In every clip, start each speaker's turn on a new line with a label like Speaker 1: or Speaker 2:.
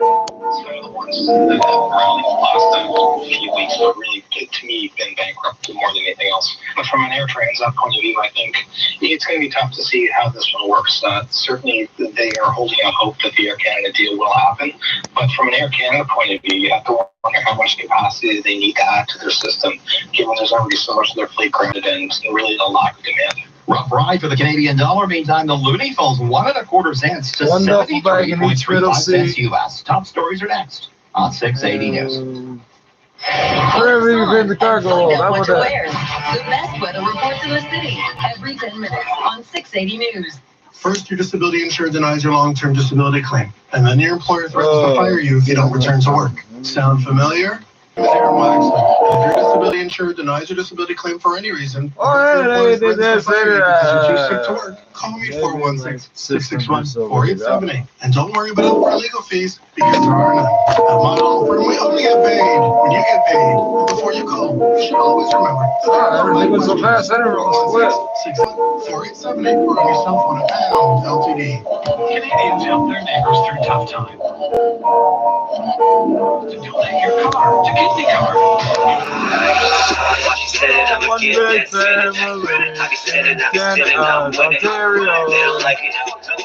Speaker 1: Some of the ones that have rallied the last few weeks, but really, to me, been bankrupt more than anything else. But from an Air Transat point of view, I think it's going to be tough to see how this one works. Certainly, they are holding out hope that the Air Canada deal will happen. But from an Air Canada point of view, you have to wonder how much capacity they need to add to their system, given there's already so much of their fleet grounded and really a lack of demand.
Speaker 2: Rough ride for the Canadian dollar. Meantime, the loonie falls 1.25 cents to 73.35 cents U.S. Top stories are next on 680 News.
Speaker 3: Wherever you've been the cargo,
Speaker 4: how about that? The best weather reports in the city every 10 minutes on 680 News.
Speaker 5: First, your disability insurer denies your long-term disability claim, and then your employer threatens to fire you if you don't return to work. Sound familiar? If your disability insurer denies your disability claim for any reason,
Speaker 3: they did this later.
Speaker 5: Because you're too sick to work, call me 416-661-4878. And don't worry about our legal fees, because there are none. At my law firm, we only get paid when you get paid. Before you call, you should always remember.
Speaker 3: Everything was so fast, I didn't split.
Speaker 5: 661-4878 or on your cell phone at Pound LTD.
Speaker 1: Canadians help their neighbors through tough times. To donate your car to Kidney Car.
Speaker 3: One big family, Canada, Ontario.
Speaker 6: They don't like it.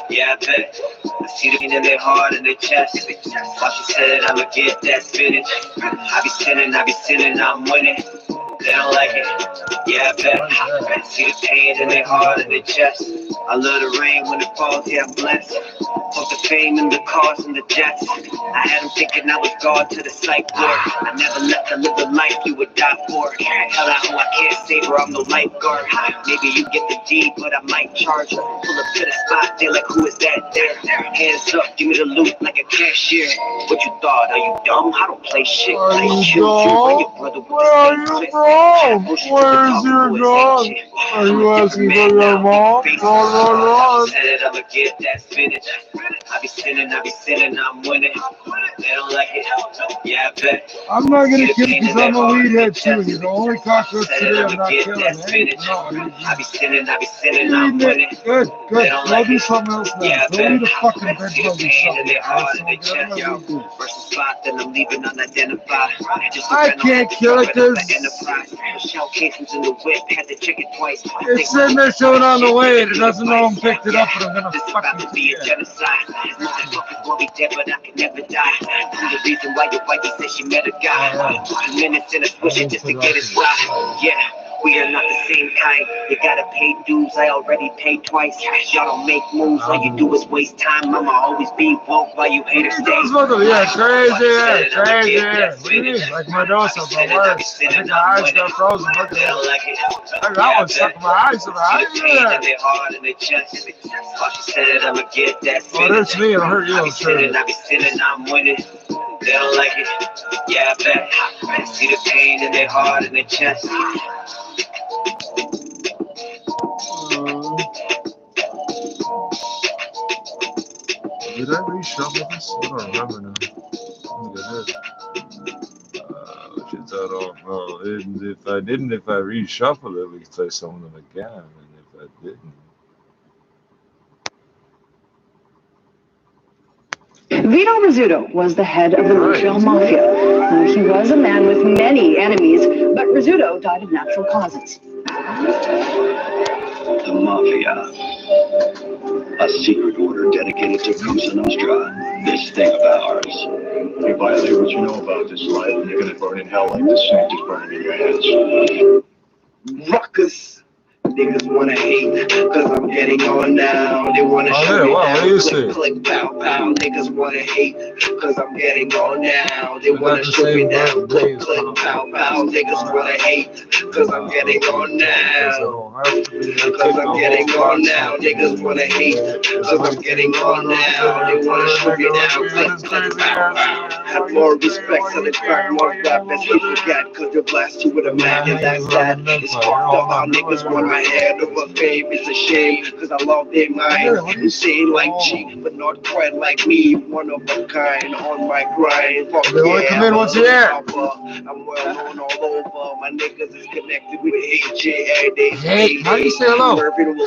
Speaker 6: Yeah, I bet. I see the pain in their heart and their chest. Why she said I'ma get that spinach. I be sinning, I'm winning. They don't like it. Yeah, I bet. I see the pain in their heart and their chest. I love the rain when it falls, yeah, I'm blessed. Fuck the fame and the cars and the jets. I had them thinking I was God to the psych ward. I never left to live the life you would die for. Hell, I know I can't save her, I'm no lifeguard. Maybe you get the D, but I might charge her. Pull up to the spot, they're like, who is that there? Hands up, give me the loot like a cashier. What you thought? Are you dumb? I don't play shit. Play shit. Your brother with the same twist.
Speaker 3: Where's your dog? Are you asking for your mom? Run.
Speaker 6: Said I'ma get that spinach. I be sinning, I'm winning. They don't like it. Yeah, I bet.
Speaker 3: I'm not gonna kill you because I'm a weed head too. You're the only cockroach today I'm not killing. Hey, no,
Speaker 6: I be sinning, I'm winning.
Speaker 3: Good. Go do something else now.
Speaker 6: Yeah,
Speaker 3: Go eat a fucking bed bug or
Speaker 6: in their heart and their
Speaker 3: something.
Speaker 6: chest, yo. Versus spot, then I'm leaving unidentified.
Speaker 3: I can't kill it because
Speaker 6: shell casings in the whip, had to check it twice.
Speaker 3: it's sitting there showing on the way. It doesn't know I'm picked it up, but I'm gonna
Speaker 6: This about
Speaker 3: fucking
Speaker 6: to be a
Speaker 3: kill it.
Speaker 6: genocide. Motherfuckers want me dead, but I can never die. I'm the reason why your wife said she met a guy. 2 minutes in a swisher just to get his fly. Yeah. We are not the same kind. You gotta pay dues, I already paid twice. Y'all don't make moves, all you do is waste time. I'ma always be woke while you haters stay.
Speaker 3: Yeah, crazy. What do you mean? Like my dose of my words. I think my eyes got frozen. Look at that. I got one stuck in my eyes. How do you do that? Oh, that's me. It'll hurt you.
Speaker 6: I be sinning, I'm winning. They don't like it. Yeah, I bet. See the pain in their heart and their chest.
Speaker 3: Did I reshuffle this? I don't remember now. Look at this. Which is, I don't know. If I reshuffle it, we could play some of them again. And if I didn't.
Speaker 7: Vito Rizzuto was the head of the Montreal Mafia. He was a man with many enemies, but Rizzuto died of natural causes.
Speaker 8: The Mafia. A secret order dedicated to Cosa Nostra. This thing of ours. You violate what you know about this life, and you're gonna burn in hell like the sand is burning in your hands.
Speaker 9: Ruckus. Niggas wanna hate, cause I'm getting on now. They wanna show me down, click, pow, pow. Niggas wanna hate, cause I'm getting on now. They wanna show me down, click, pow, pow. Niggas wanna hate, cause I'm getting on now. Cause I'm getting on now. Niggas wanna hate, cause I'm getting on now. They wanna show me down, click, pow, pow. Have more respect, so they crack more rap as they forget. Cause they blast you with a man, and that's that. It's fucked up how niggas want my head over fame. It's a shame, cause I love their mind. Insane like G, but not quite like me. One of a kind on my grind. Fuck yeah,
Speaker 3: come in once a year.
Speaker 9: I'm well known all over. My niggas is connected with AJ every day.
Speaker 3: Hey, how do you say hello?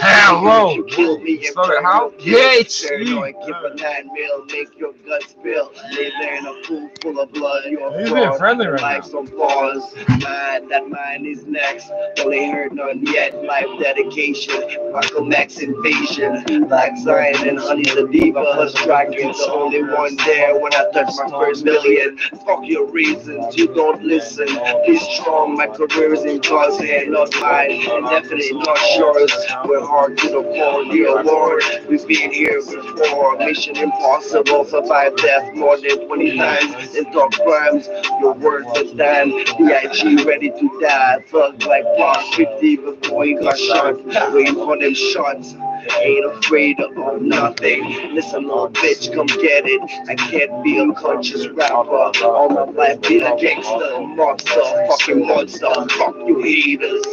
Speaker 3: Hello. Spell it how? Yates.
Speaker 9: Keep a 9 mil, make your gut spill. Lay there in a pool full of blood. You're
Speaker 3: being friendly right
Speaker 9: like
Speaker 3: now.
Speaker 9: some pause. That mine is next. Only heard none yet. Life dedication. Michael X invasion. Like Zion and Honey the Diva. Plus Dragon's the only one there when I touch my first million. Fuck your reasons, you don't listen. Be strong, my career is in God's hand, not mine. And definitely not yours. We're hard to the core, dear Lord. We've been here before. Mission impossible, survive death more than 20 times. In dark crimes, your words are done. B.I.G. ready to die. Thug like Boss 50 before he got shot. Waiting for them shots. Ain't afraid of nothing. Listen, little bitch, come get it. I can't be a conscious rapper. All my life be a gangster, monster, fucking monster. Fuck you haters.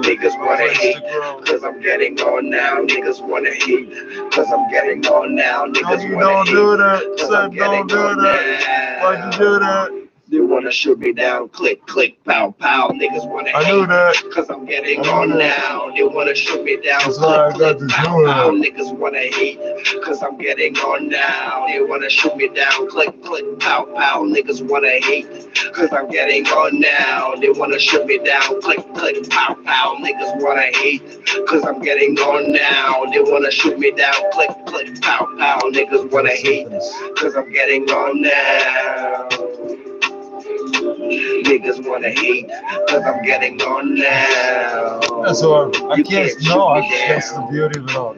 Speaker 9: Niggas wanna hate, cause I'm getting on now. Niggas wanna hate, cause I'm getting on now. Niggas wanna hate, cause I'm getting on now.
Speaker 3: Why'd you do that?
Speaker 9: They wanna shoot me down, click, click, pow, pow. Niggas wanna hate, cause I'm getting on now. They wanna shoot me down, click, click, pow, pow. Niggas wanna hate, cause I'm getting on now. They wanna shoot me down, click, click, pow, pow. Niggas wanna hate, cause I'm getting on now. They wanna shoot me down, click, click, pow, pow. Niggas wanna hate, cause I'm getting on now. They wanna shoot me down, click, click, pow, pow. Niggas wanna hate, cause I'm getting on now. Niggas wanna hate, cause I'm getting on now.
Speaker 3: That's horrible. I can't, no, that's the beauty of it all.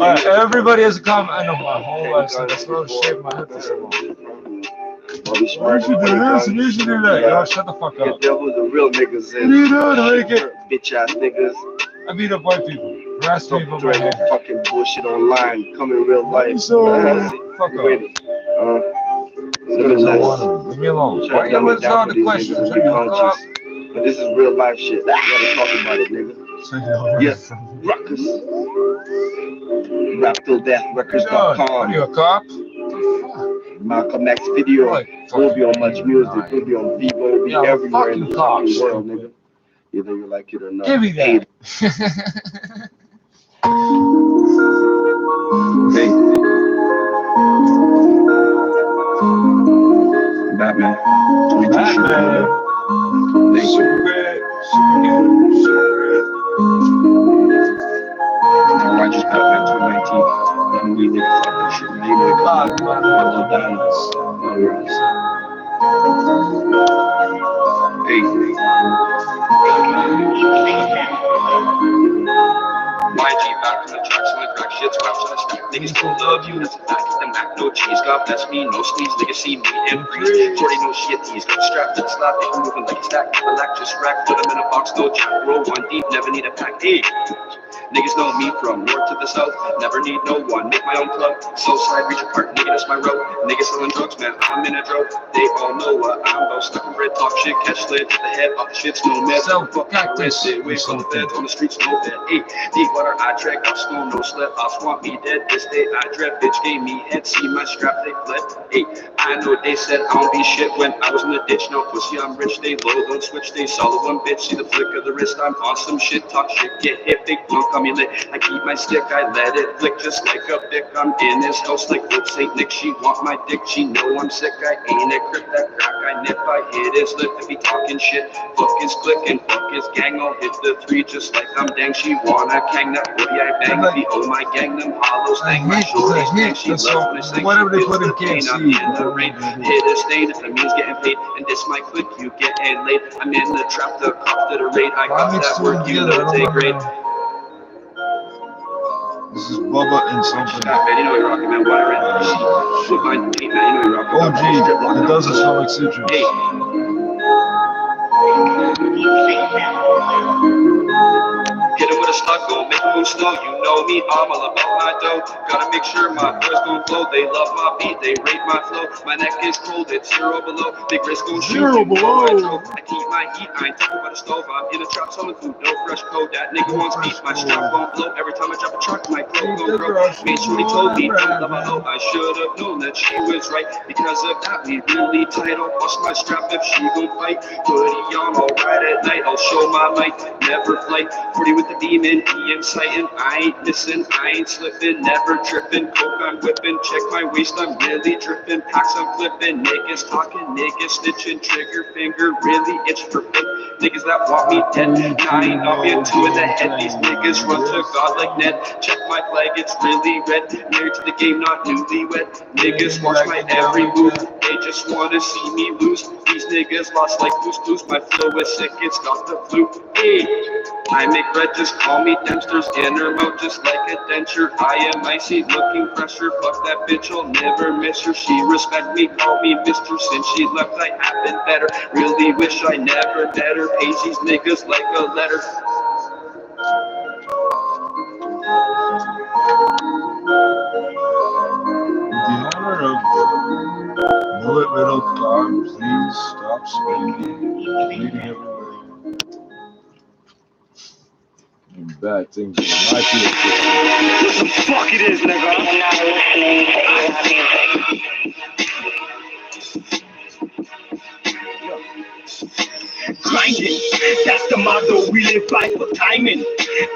Speaker 3: Alright, everybody has a comment. I know my whole life, so that's why I was shaving my head for so long. You should do this and you should do that. Yo, shut the fuck up.
Speaker 9: There was the real niggas in.
Speaker 3: What are you doing to make it?
Speaker 9: Bitch ass niggas.
Speaker 3: I beat up white people. Harass people.
Speaker 9: Fucking bullshit online. Come in real life.
Speaker 3: So, fuck up. Leave me alone. Why you gotta answer the questions?
Speaker 9: But this is real life shit. You gotta talk about it, nigga. Yes, Ruckus. RapTillDeathRecords.com.
Speaker 3: Are you a cop?
Speaker 9: Malcolm X video. Will be on Much Music. Will be on Vivo. Will be everywhere in the fucking world, nigga. Either you like it or not.
Speaker 3: Give me that.
Speaker 9: Hey. Batman.
Speaker 3: Batman. Super great.
Speaker 9: Righteous Batman 219. And we did fucking shit. You know, God, man. Hey. My G back from the tracks when the crack shit's wrapped to the street. Niggas don't love you, that's a fact. The Mac, no cheese, God bless me, no sneeze. Niggas see me and freeze. Shorty, no shit, he's got strapped to the slap. They moving like a stack. I lack just rack, put them in a box, no jack. Roll one deep, never need a pack. Hey. Niggas know me from north to the south. Never need no one. Make my own club. So side, reach apart. Nigga, that's my road. Niggas selling drugs, man. I'm in a drought. They all know what I'm about. Stuck in red, talk shit, catch slid to the head. Up shit's no mess.
Speaker 3: So fuck this.
Speaker 9: Wait on the bed, on the streets, no bed. Hey, deep water, I track. Up snow, no sled. I swamp me dead. This day I dread. Bitch gave me head. See my strap, they fled. Hey, I know they said I don't be shit when I was in the ditch. No pussy, I'm rich. They low, don't switch. They solid one bitch. See the flick of the wrist. I'm on some shit. Talk shit, get hit. Big punk on me lit. I keep my stick, I let it flick just like a bick. I'm in his house like Old St. Nick. She want my dick, she know I'm sick. I ain't a crip, that crack I nip. I hit his lip if he talking shit. Fuck his click and fuck his gang. I'll hit the 3 just like I'm dang. She wanna kang that booty I bang. The oh my gang, them hollows thing. My shoulders bang. She loves when I sing.
Speaker 3: Whatever they put in KFC.
Speaker 9: I'm in the rain. Hit a stain if the means getting paid. And this my click, you getting late. I'm in the trap, the cops to the raid. I got that work, you know it's a grade.
Speaker 3: This is Bubba and something.
Speaker 9: Man, you know you're rocking, man. Wire in. Flip mine, man. You know you're rocking.
Speaker 3: OG, it doesn't smell like citrus.
Speaker 9: Hey. Hit him with a
Speaker 10: stuck, go make a move slow. You know me, I'm all about my dough. Gotta make sure my boys gon' flow. They love my beat, they rate my flow. My neck is cold, it's 0 below. Big wrist gon' shoot, you know I keep my heat, I ain't talking about a stove. I'm in a trap, selling food, no fresh code. That nigga wants beef, my strap won't blow. Every time I drop a truck, my pro gon' grow. Made sure he told me, love my hoe. I should've known that she was right. Because of that, we really tight. I'll bust my strap if she gon' fight. Hoodie on, I'll ride at night. I'll show my might, never flight. 40 with the demon, EM sighting. I ain't missing, I ain't slipping, never tripping. Coke I'm whipping, check my waist, I'm really dripping. Packs I'm flipping, niggas talking, niggas snitching. Trigger finger really itch for bit. Niggas that want me dead. 9, I'll be a 2 in the head. These niggas run to God like Ned. Check my flag, it's really red. Married to the game, not newlywed. Niggas watch my every move. They just wanna see me lose. These niggas lost like blues. My flow is sick, it's got the flu. Hey, I make red, just call me Dempster's inner mouth, just like a denture. I am icy, looking fresher. Fuck that bitch, I'll never miss her. She respect me, call me Mr. Since she left, I have been better. Really wish I never met her. Page these niggas like a letter.
Speaker 3: In honor of the Millet Riddle God, please stop speaking. Bleeding everywhere. And bad things in my field.
Speaker 9: What the fuck it is, nigga? I'm not listening to any music. Grinding, that's the motto we live by for timing.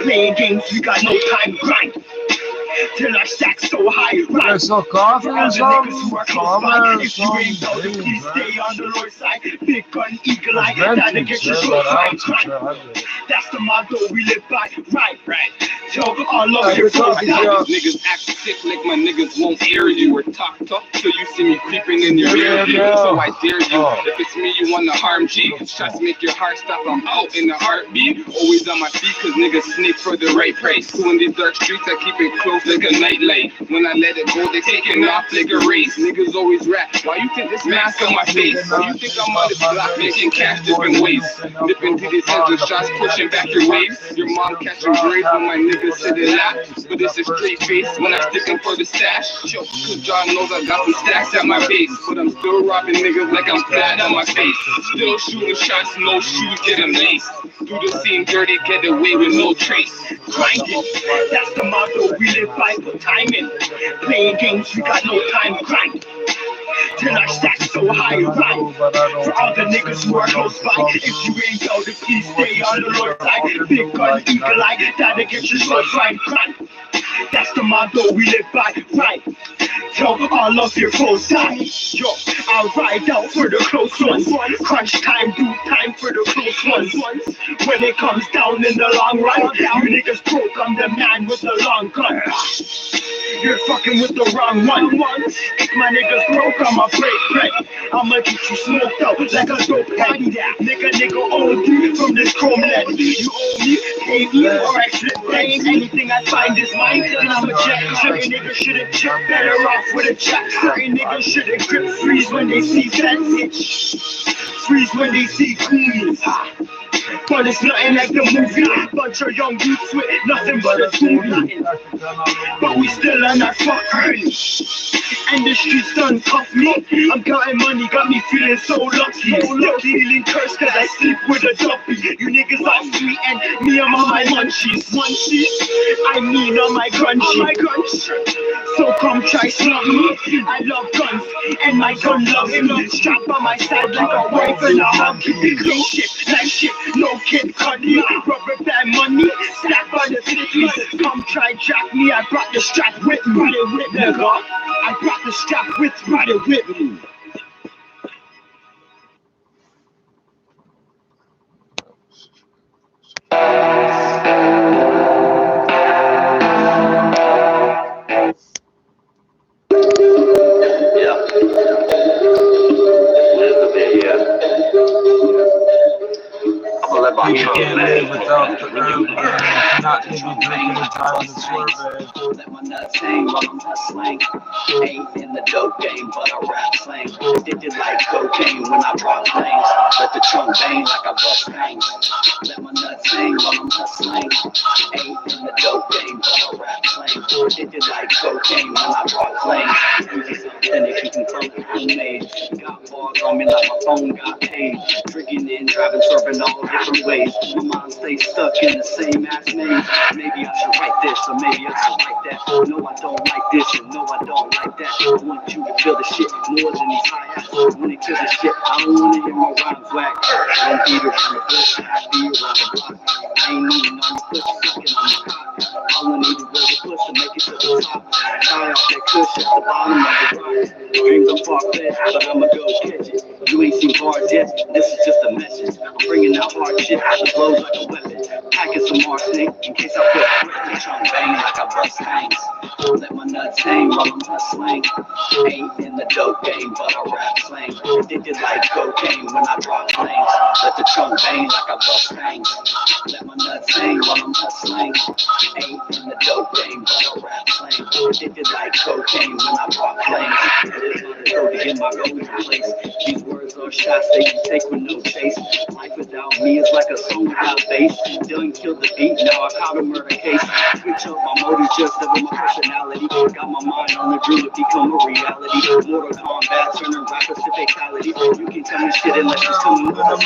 Speaker 9: Playing games, we got no time to grind. Till our stacks so high, right?
Speaker 3: So coffee or something?
Speaker 9: If you ain't out, please stay on the Lord's side. Big gun, eagle eye, that'll get you so high. That's the motto we live by, right? Tell all of your folks that
Speaker 10: niggas act sick like my niggas won't air you or talk tough till you see me creeping in your rear view. So I dare you. If it's me you wanna harm G, shots make your heart stop. I'm out in the heartbeat. Always on my feet cause niggas sneak for the right price. Who in these dark streets I keep it close like a nightlight. When I let it go they taking off like a race. Niggas always rap. Why you think this mask on my face? Why you think I'm on this block making cash different ways? Dipping to these hands with shots pushing back your waves. Your mom catching grades when my niggas sit and laugh. But it's a straight face when I stick them for the stash. Yo, cause John knows I got some stacks at my base. But I'm still robbing niggas like I'm flat on my face. Still shooting shots, no shoes, get them laced. Do the same dirty, get away with no trace.
Speaker 9: Grinding, that's the motto we live by for timing. Playing games, we got no time to grind. Till our stacks so high, right? For all the niggas who are close by, if you ain't out, please stay on the Lord's side. Big gun, eagle eye, that'll get you short, grind. That's the motto we live by, right? Tell all of your foes die. Yo, I'll ride out for the close ones. Crunch time, do time for the close ones. When it comes down in the long run, you niggas broke, I'm the man with the long gun. You're fucking with the wrong one. If my niggas broke, I'ma break. I'ma get you smoked out like a dope head. Nigga OD from this chrome lead. You owe me, pay me, or I flip things. Anything I find is mine, and I'm a jet. Certain niggas shouldn't chip, better off with a check. Certain niggas shouldn't grip, freeze when they see fence. Freeze when they see queens. But it's nothing like the movie. Bunch of young youths with nothing but a movie. But we still on that fuck early. And the streets done tough me. I'm counting money, got me feeling so lucky. Still feeling cursed cause I sleep with a duppy. You niggas all sweet and me I'm on my munchies. I mean on my grunchies. So come try slug me. I love guns and my gun loves me. Strap on my side like a wife and a hubby. Clean shit, nice shit, no kid cuddy. Rubber band money, stack on the city. Come try jack me, I brought the strap with me. Nigga, I brought the strap with me.
Speaker 3: You can't live without the herb, not
Speaker 6: the trunk bang like a bus tank. Let my nuts hang while I'm hustling. Ain't in the dope game, but I rap slang. Addicted like cocaine when I drop flames. Let the trunk bang like a bus tank. Let my nuts hang while I'm hustling. Ain't in the dope game, but I rap slang. Addicted like cocaine when I drop flames. Authentic, you can clone it, homemade. Got bars on me like my phone got paid. Drinking and driving, serving all different ways. My mind stays stuck in the same ass maze. Maybe I should write this, or maybe I should write that. No, I don't like this, and no, I don't like that. I want you to feel the shit more than these hi-hats. When they kill the shit, I don't want to hear my rhymes whack. I don't beat around the bush, I beat around the block. I ain't even on the push, sucking on the cock. All I need is a push to make it to the top. Tie off that cushion at the bottom of the rock. Dreams are far-fetched, but I'ma go catch it. You ain't seen hard yet, this is just a message. I'm bringing out hard shit, it blows like a weapon. Packing some arsenic in case I put the trunk bang like I bust tanks. Let my nuts hang while I'm hustling. Ain't in the dope game, but I rap slang. Addicted like cocaine when I drop flames. Let the trunk bang like I bust tanks. Let my nuts hang while I'm hustling. Ain't in the dope game, but I rap slang. Addicted like cocaine when I drop flames. Go to get my golden place. These words are shots that you take with no chase. Life without me is like a song without bass. Done killed the beat, now I caught a murder case. Switch up my motives just over my personality. Got my mind on the drill to become a reality. Mortal Kombat turning rappers to fatality. You can tell me shit unless you tell me what I'm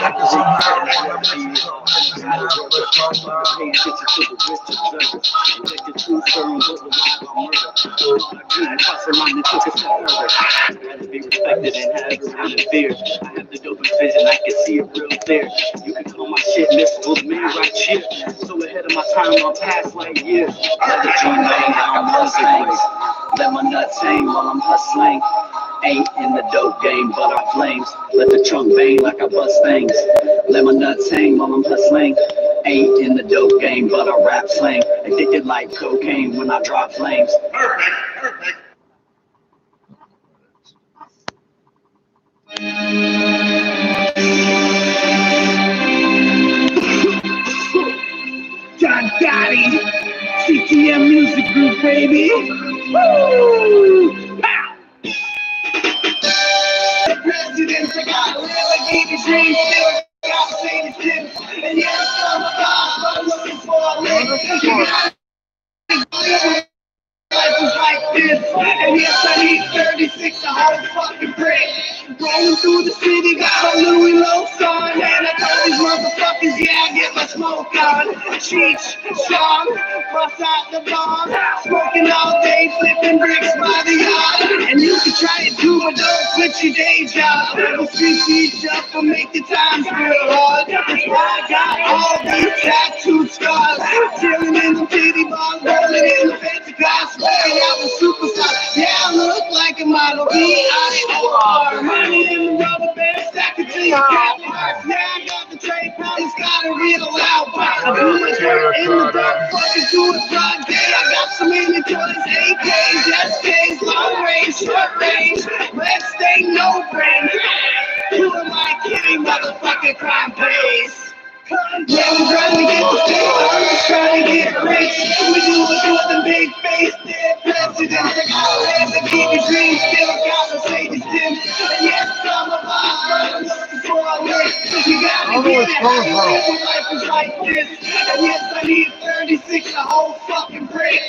Speaker 6: pay attention to the rich observers. Let the truth turn what was live on murder. Thought I couldn't cross the line and took a step further. I had to be respected and have everyone in fear. I have the dopest vision, I can see it real clear. You can call my shit mystical, me right here. So ahead of my time, I'm past like years. Let the trunk bang like I'm hustling. Let my nuts hang while I'm hustling. Ain't in the dope game, but I flames. Let the trunk bang like I bust things. Let my nuts hang while I'm hustling. Ain't in the dope game, but I rap slang. Addicted like cocaine when I drop flames. Perfect, perfect.
Speaker 9: John Gotti, CTM Music Group, baby. Woo! Pow! Presidents, I got Lamborghini dreams, still got Mercedes Benz, and yes, I'm a boss, but I'm looking for a lick. You gotta life is like this, and yes, I need 36 a whole fucking brick. Rolling through the city, got my Louis Loafs on, and I told these motherfuckers, yeah, I get my smoke on. Cheech, Sean, bust out the bomb, smoking all day, flipping bricks by the yard. And you can try it too, but don't quit your day job. We'll switch each up and make the times real hard. That's why I got all these tattoo scars, chilling in the titty bar, rolling in the fancy cars. I was superstar, yeah, I look like a model. B-I-O-R, money in the rubber band, stack it to your cat parts. Yeah, I got the trade police, got a real loud box. I do my work in the dark, fucking do it broad day. I got so many toys, AKs, SKs, long range, short range. Let's stay no brain. Who am I kidding, motherfucking crime pays? Yeah, I'm trying to get the stick, I'm just trying to get rich. We do it with the big face, dead presidents. I got Lamborghini dreams, still got Mercedes Benz. And yes, I'm a boss, but I'm looking for a lick. You gotta get it, how you live when life is like this. And yes, I need 36 a whole fucking brick.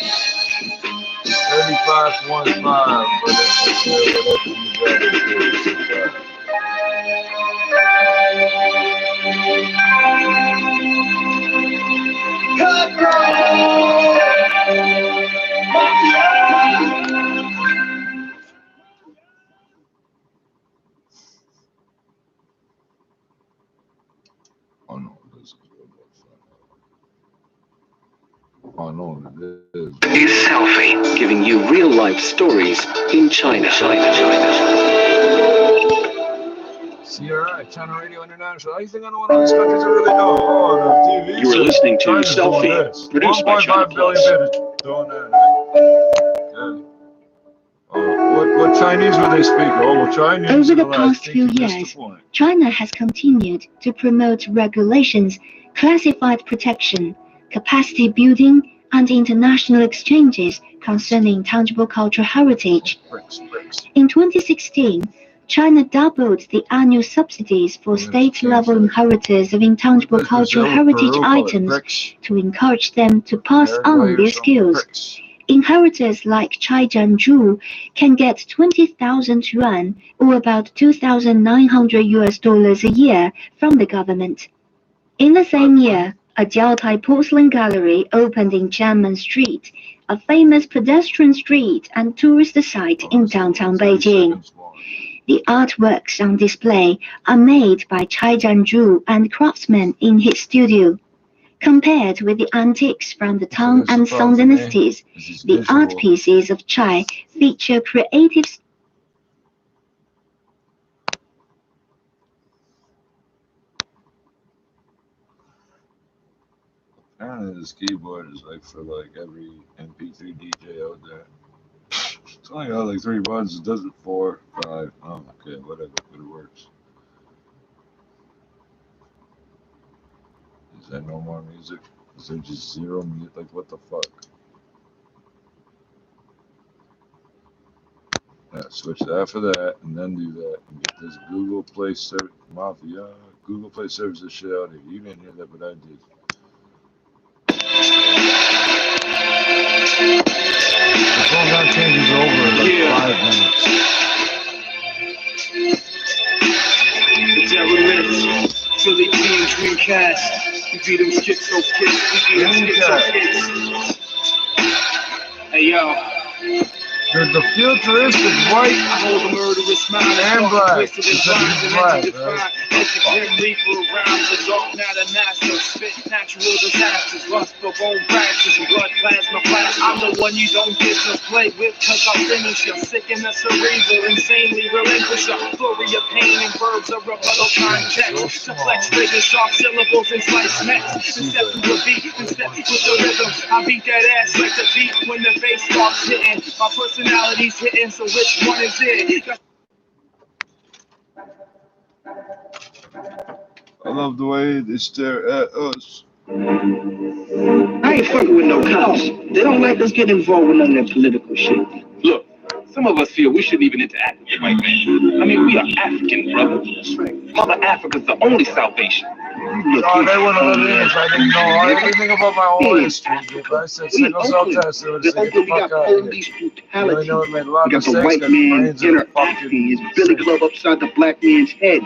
Speaker 3: 35.5, but it's whatever you got to do.
Speaker 11: Is Selfie giving you real-life stories in China.
Speaker 3: CRI, China Radio International. Anything anyone in these countries really know? Oh, the TV.
Speaker 11: You are listening to Selfie, produced by China
Speaker 3: 1.5 billion people doing that. What Chinese would they speak? Oh, well, Chinese.
Speaker 12: Over the past few years, China has continued to promote regulations, classified protection, capacity building, and international exchanges concerning tangible cultural heritage. In 2016, China doubled the annual subsidies for state-level inheritors of intangible cultural heritage items to encourage them to pass on their skills. Inheritors like Chai Jianzhu can get 20,000 yuan, or about $2,900 a year, from the government. In the same year, a Jiaotai porcelain gallery opened in Jianmen Street, a famous pedestrian street and tourist site in downtown Beijing. The artworks on display are made by Chai Jianzhu and craftsmen in his studio. Compared with the antiques from the Tang and Song dynasties, the art pieces of Chai feature creative.
Speaker 3: Apparently this keyboard is like for like every MP3 DJ out there. It's only got like 3 buttons, it does it 4, 5, oh okay, whatever, but it works. Is there no more music? Is there just 0 music? Like what the fuck? Yeah, switch that for that, and then do that, and get this Google Play Service, Mafia, Google Play Service this shit out of here. You didn't hear that, but I did. The program changes over in like 5 minutes.
Speaker 9: Philly team Dreamcast. We beat them schizo kids. We beat them schizo kids. Hey yo.
Speaker 3: There's the futuristic white
Speaker 9: I hold a murderous smile
Speaker 3: and black. It's black, right?
Speaker 9: Grim Reaper around the dark, not a master. Spit natural disasters, lust for bone fractures and blood plasma flash. I'm the one you don't get to play with, cause I'll finish you. Sick in the cerebral, insanely relinquish a flurry of pain and verbs of rebuttal context. To flex bigger sharp syllables and slice necks. And step to the beat and step with the rhythm. I beat that ass like the beat when the bass starts hitting. My personality's hitting, so which one is it?
Speaker 3: I love the way they stare at us.
Speaker 13: I ain't fucking with no cops. They don't like us getting involved with none of that political shit.
Speaker 14: Look, some of us feel we shouldn't even interact with white man. I mean, we are African, brother. Mother Africa's the only salvation.
Speaker 3: Oh, they wouldn't let me in if I didn't know everything about my own history. If I said single cell test, they would say, get the fuck out of here. You know, it made a lot of
Speaker 13: got the
Speaker 3: mistakes
Speaker 13: white
Speaker 3: that
Speaker 13: man
Speaker 3: brains are
Speaker 13: interacting his billy club upside the black man's head.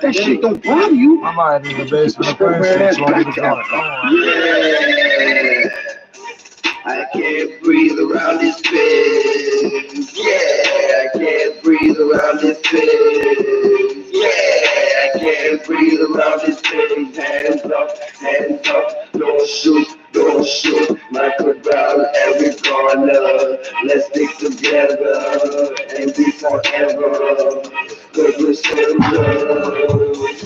Speaker 13: That shit don't bother you.
Speaker 3: I'm hiding in the basement of Princeton, smoking a joint.
Speaker 9: Yeah. I can't breathe around this bitch. Yeah, I can't breathe around this bitch. Yeah, I can't breathe around this bitch. Hands up, don't shoot, don't shoot. Michael down every corner. Let's stick together and be forever. Cause we're so good.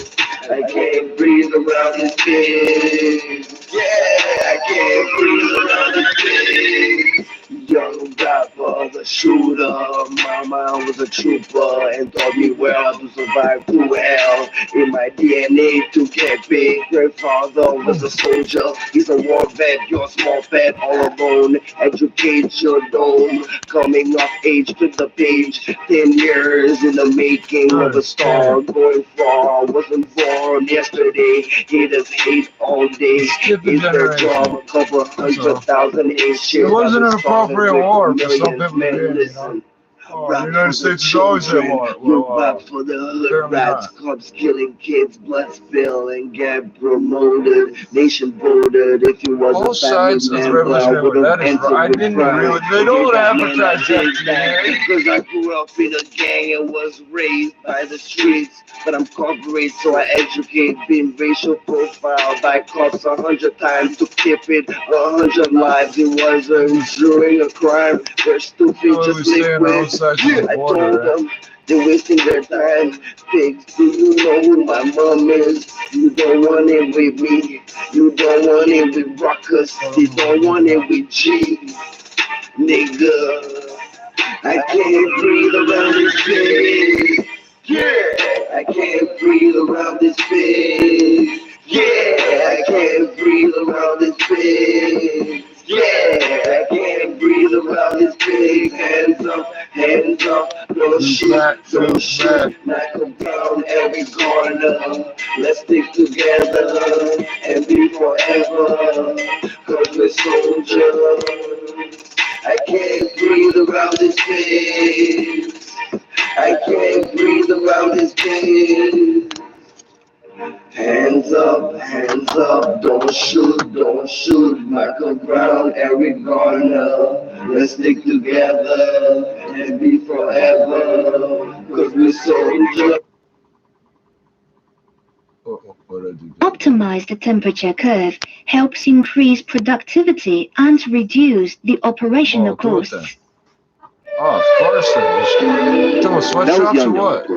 Speaker 9: I can't breathe around this bitch. Yeah, I can't breathe around this bitch. Young rapper, the shooter. Mama was a trooper and taught me well to survive through hell. In my DNA to get big. Grandfather was a soldier. He's a war vet. You're a small pet all alone. Educate your dome. Coming of age to the page. 10 years in the making of a star. Going far. Wasn't born yesterday. Haters hate all day. Is their job a couple 100,000 inches?
Speaker 3: It wasn't an appropriate war for some people to hear, you know. Oh, the United States is always at war.
Speaker 9: Well, rap for the hood rats, cops killing kids, blood spill and get promoted. Nation voted if you was
Speaker 3: both
Speaker 9: a family
Speaker 3: sides of the
Speaker 9: man,
Speaker 3: Revolutionary War. That is right. I didn't really. They don't advertise that.
Speaker 9: Because I grew up in a gang and was raised by the streets. But I'm corporate, so I educate. Been racial profiled by cops 100 times to keep it 100 lives. It wasn't during a crime. They're stupid, just liquid. I told them they're wasting their time. Pigs, do you know who my mom is? You don't want it with me. You don't want it with rockers. You don't want it with G. Nigga, I can't breathe around this bitch. Yeah, I can't breathe around this bitch. Yeah, I can't breathe around this big. Yeah, I can't breathe around this big. Hands up, don't shoot, knock down every corner. Let's stick together and be forever, cause we're soldiers. I can't breathe around this place. I can't breathe around this place. Hands up, don't shoot, Michael Brown, Eric Garner. Let's stick together and be forever, cause we're soldiers.
Speaker 12: Optimize the temperature curve helps increase productivity and reduce the operational costs.
Speaker 3: Oh, of course it is. Doing sweatshops or what?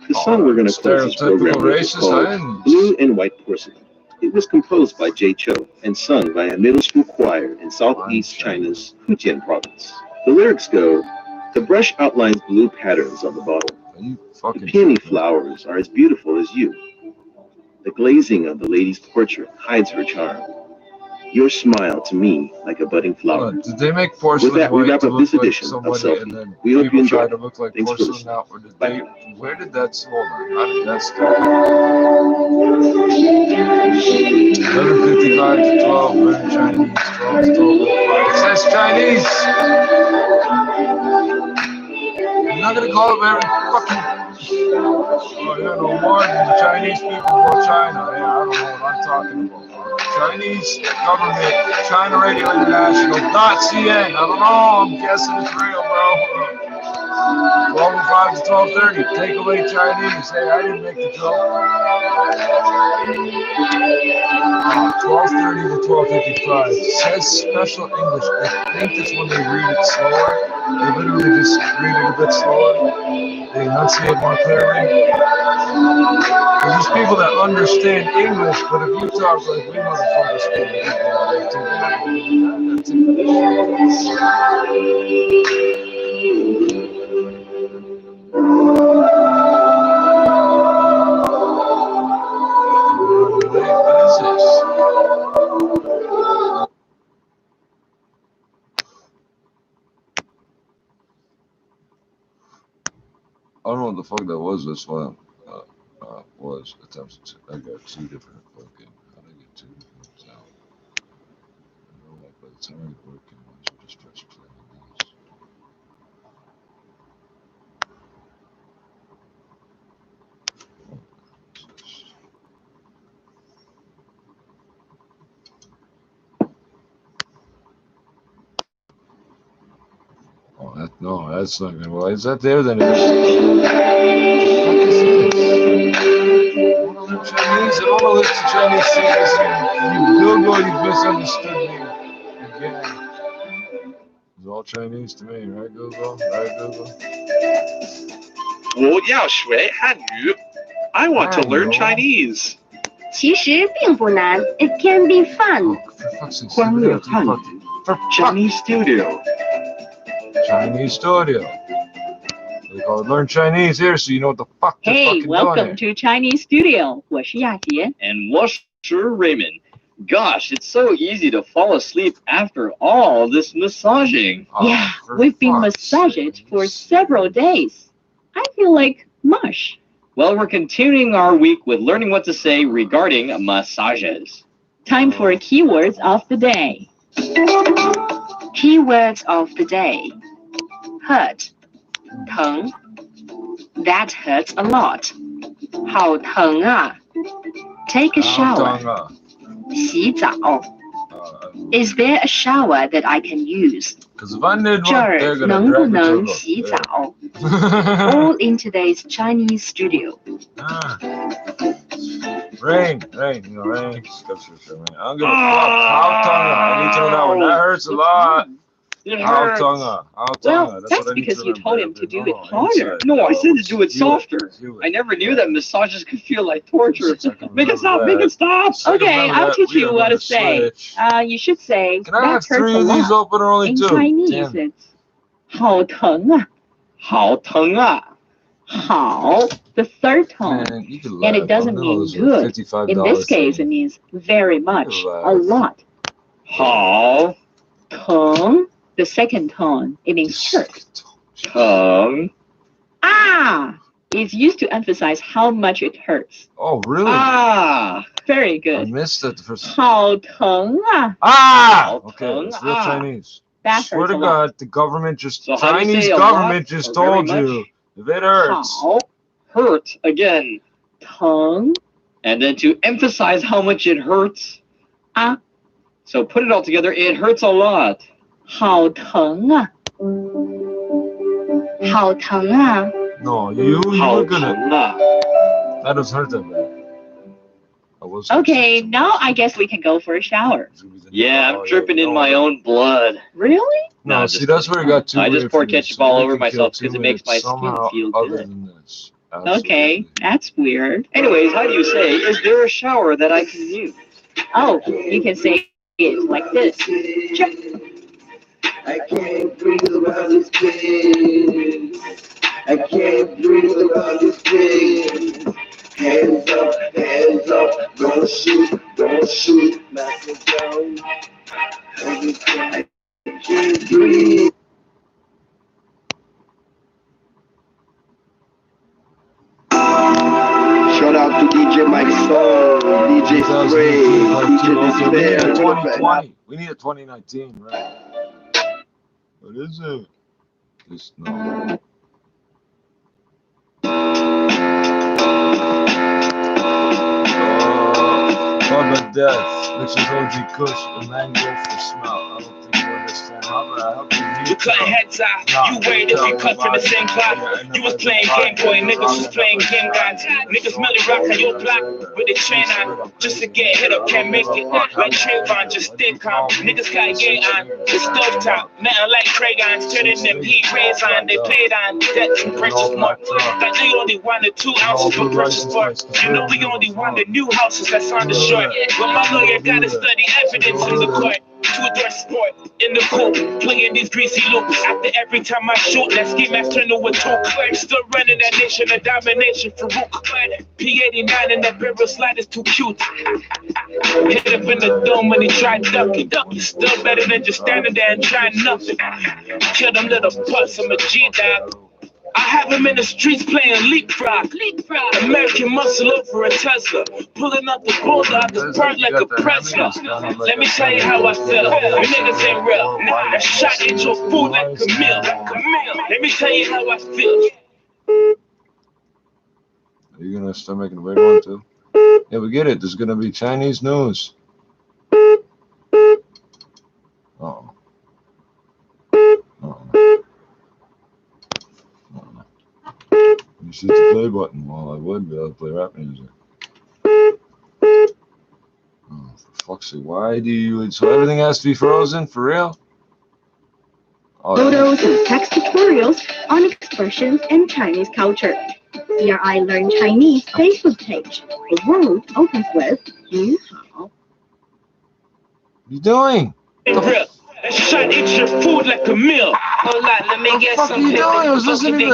Speaker 8: The song we're going to close this program with is called Blue and White Porcelain. It was composed by Jay Cho and sung by a middle school choir in southeast China's Fujian province. The lyrics go, the brush outlines blue patterns on the bottle. The peony flowers are as beautiful as you. The glazing of the lady's portrait hides her charm. Your smile to me like a budding flower.
Speaker 3: Did they make porcelain
Speaker 8: With that, we wrap
Speaker 3: to
Speaker 8: up
Speaker 3: look
Speaker 8: this
Speaker 3: like
Speaker 8: edition of
Speaker 3: somebody
Speaker 8: Selfie.
Speaker 3: and then
Speaker 8: We hope you
Speaker 3: people try
Speaker 8: enjoyed
Speaker 3: to
Speaker 8: it.
Speaker 3: look like
Speaker 8: Thanks for
Speaker 3: porcelain
Speaker 8: listening.
Speaker 3: now? Or did they, where did that, hold on, how did that start? 11:55 to 12, learn Chinese, 12 to 12:05. It says Chinese! I'm not gonna call them every fucking... Oh, yeah, no more than the Chinese people from China. Yeah, I don't know what I'm talking about. Chinese government, China Radio International.cn. I don't know, I'm guessing it's real, bro. 12:05 to 12:30. Take away Chinese. Hey, I didn't make the joke. 12:30 to 12:55. Says special English. I think it's when they read it slower. They literally just read it a bit slower. They enunciate more clearly. There's people that understand English, but if you talk like we motherfuckers speak, that's I don't know what the fuck that was. That's why was attempted to. I got two different fucking. How did I get two different sound? I know, like by the time I get working, I might as well just press play on these. Oh, no, that's not gonna. Why is that there then? What the fuck is this? I want to learn Chinese. I don't want to listen to Chinese singers. You Google, you misunderstood me again. It's all Chinese to me, right, Google? Right, Google?
Speaker 14: 我要学汉语. I want to learn Chinese.
Speaker 12: 其实并不难 It can be fun.
Speaker 13: 光乐汉语 Chinese Studio.
Speaker 3: Chinese Studio. They call it Learn Chinese here, so you know what the fuck they're
Speaker 15: Hey,
Speaker 3: fucking
Speaker 15: welcome
Speaker 3: doing.
Speaker 15: to Chinese Studio. 我是亚杰.
Speaker 16: And 我是 Raymond. Gosh, it's so easy to fall asleep after all this massaging.
Speaker 15: Yeah, we've been massaged for several days. I feel like mush.
Speaker 16: Well, we're continuing our week with learning what to say regarding massages.
Speaker 15: Time for keywords of the day.
Speaker 12: Keywords of the day. Hurt. 疼. That hurts a lot. 好疼啊. Take a shower. 洗澡. Is there a shower that I can use?
Speaker 3: Because if I need
Speaker 12: 这
Speaker 3: one,
Speaker 12: 儿
Speaker 3: they're gonna
Speaker 12: 能不
Speaker 3: drag me to
Speaker 12: 能
Speaker 3: the
Speaker 12: 洗澡 All in today's Chinese studio.
Speaker 3: Rain, you know, rain. I'm gonna fuck. How tongue? I need to know that one. That hurts a lot.
Speaker 15: It
Speaker 3: How
Speaker 15: hurts.
Speaker 3: tongue?
Speaker 15: Well, that's because you told him to do it harder.
Speaker 16: No, I said to do it softer. I never knew that massages could feel like torture. Make it stop, make it stop.
Speaker 15: Okay, I'll teach you what to say. You should say,
Speaker 3: Can I
Speaker 15: that
Speaker 3: have
Speaker 15: hurts
Speaker 3: 3
Speaker 15: a
Speaker 3: of these
Speaker 15: lot.
Speaker 3: open or only
Speaker 15: In
Speaker 3: 2?
Speaker 15: Chinese,
Speaker 3: Damn.
Speaker 15: it's 好疼啊.
Speaker 16: 好疼啊.
Speaker 15: 好, the third tone.
Speaker 3: Man, you can
Speaker 15: And
Speaker 3: laugh.
Speaker 15: it doesn't
Speaker 3: I know
Speaker 15: mean
Speaker 3: those are
Speaker 15: good.
Speaker 3: $55
Speaker 15: In this case,
Speaker 3: thing.
Speaker 15: it means very much,
Speaker 3: You can
Speaker 15: a
Speaker 3: laugh.
Speaker 15: lot.
Speaker 16: 好
Speaker 15: 疼, the second tone, it means hurt.
Speaker 16: 疼
Speaker 15: Ah is used to emphasize how much it hurts.
Speaker 3: Oh, really?
Speaker 16: Ah
Speaker 15: Very
Speaker 3: I
Speaker 15: good.
Speaker 3: missed it the first.
Speaker 15: 好疼啊.
Speaker 3: Ah! Okay, it's real Chinese.
Speaker 15: That
Speaker 3: Swear
Speaker 15: hurts
Speaker 3: to
Speaker 15: a lot.
Speaker 3: God, the government just
Speaker 16: So how do you
Speaker 3: Chinese
Speaker 16: say a
Speaker 3: government
Speaker 16: lot
Speaker 3: just
Speaker 16: or very
Speaker 3: told
Speaker 16: much?
Speaker 3: you if it hurts.
Speaker 15: 好
Speaker 16: hurt again.
Speaker 15: 疼
Speaker 16: And then to emphasize how much it hurts.
Speaker 15: Ah.
Speaker 16: So put it all together, it hurts a lot.
Speaker 15: 好疼啊. 好疼啊.
Speaker 3: No, you were
Speaker 16: 好
Speaker 3: gonna.
Speaker 16: 疼啊.
Speaker 3: That doesn't hurt that bad.
Speaker 15: Okay, now I guess we can go for a shower.
Speaker 16: Yeah, I'm dripping in my own blood.
Speaker 15: Really?
Speaker 3: No,
Speaker 16: No,
Speaker 3: see,
Speaker 16: just
Speaker 3: that's where it got too
Speaker 16: I
Speaker 3: weird
Speaker 16: just pour
Speaker 3: for me.
Speaker 16: ketchup
Speaker 3: So
Speaker 16: all
Speaker 3: we
Speaker 16: over
Speaker 3: can kill
Speaker 16: myself
Speaker 3: 2
Speaker 16: because it makes my
Speaker 3: minutes
Speaker 16: skin
Speaker 3: somehow
Speaker 16: feel
Speaker 3: other
Speaker 16: good.
Speaker 3: than this.
Speaker 15: Okay,
Speaker 3: Absolutely.
Speaker 15: that's weird.
Speaker 16: Anyways, how do you say, is there a shower that I can use?
Speaker 15: Oh, you can say it like this. Check.
Speaker 9: I can't breathe around this bed. I can't breathe around this bed. Hands up, don't shoot, knock it down. I can't breathe. Shout out to DJ Mike Soul, DJ Spray, DJ Despair.
Speaker 3: We need a 2019, right? What is it? This no. Bubba Death, which is OG Kush, and Mango for Smell. I don't think you understand. How about I help you?
Speaker 17: You cutting heads out. You worried if you cut from the same cloth. You was playing Game Boy, niggas was playing Game Guns. Niggas merely rock on your block with a chain on just to get hit up. Can't make it like Trayvon, just stick on. Niggas got get on the stove top. Nothing like Crayons, turning them heat rays on. They played on that's some precious mark. Like they only wanted 2 ounces for precious parts. You know we only wanted new houses that's on the short. But my lawyer gotta study evidence in the court. 2-door sport in the court, playing these greasy loops. After every time I shoot, that ski mask turn to a toke. Still running that nation of domination for Rook. P89 and that barrel slide is too cute. Hit up in the dome when he tried ducking. Still better than just standing there and trying nothing. Kill them little butts, I'm a G-dog. I have him in the streets playing leapfrog. American muscle over a Tesla. Pulling up the bulldog, this part like a Presley. Let me tell you how I feel. You niggas ain't real. Nah, I shot at your food like Camille. Let me tell you how I feel.
Speaker 3: Are you gonna start making a weird one too? Yeah, we get it. There's gonna be Chinese news. Uh-oh. You should hit the play button. Well, I would be able to play rap music. Oh, for fuck's sake. Why do you... So everything has to be frozen? For real? Oh,
Speaker 12: Photos and text tutorials on expressions and Chinese culture. CRI Learn Chinese Facebook page. The world opens with 你好.
Speaker 3: What are you doing?
Speaker 17: I shot at your food like a meal. Hold on, let me get some.
Speaker 3: What are you doing? I was listening to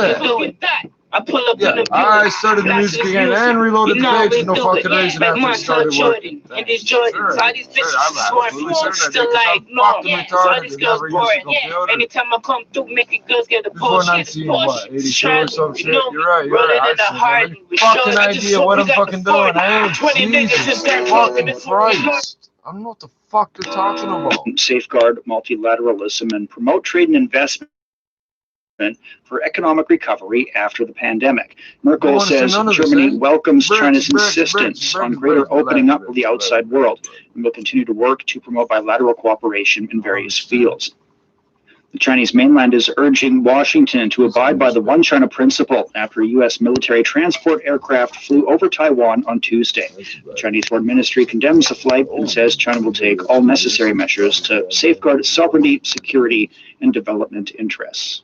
Speaker 3: that.
Speaker 17: I pull up in the
Speaker 3: I started the music again and reloaded the page for no fucking reason after it started working.
Speaker 17: And these Jordans, all these bitches swear still like no. All these girls boring. Anytime I come through, making girls get a bullshit.
Speaker 3: Before 19, what, 82 or some shit? You're right. I have no fucking idea what I'm fucking doing. I ain't Jesus fucking Christ. I don't know what the fuck you're talking about.
Speaker 18: Safeguard multilateralism and promote trade and investment for economic recovery after the pandemic. Merkel says Germany welcomes China's insistence on greater opening up of the outside world and will continue to work to promote bilateral cooperation in various fields. The Chinese mainland is urging Washington to abide by the One China principle after a U.S. military transport aircraft flew over Taiwan on Tuesday. The Chinese Foreign Ministry condemns the flight and says China will take all necessary measures to safeguard its sovereignty, security, and development interests.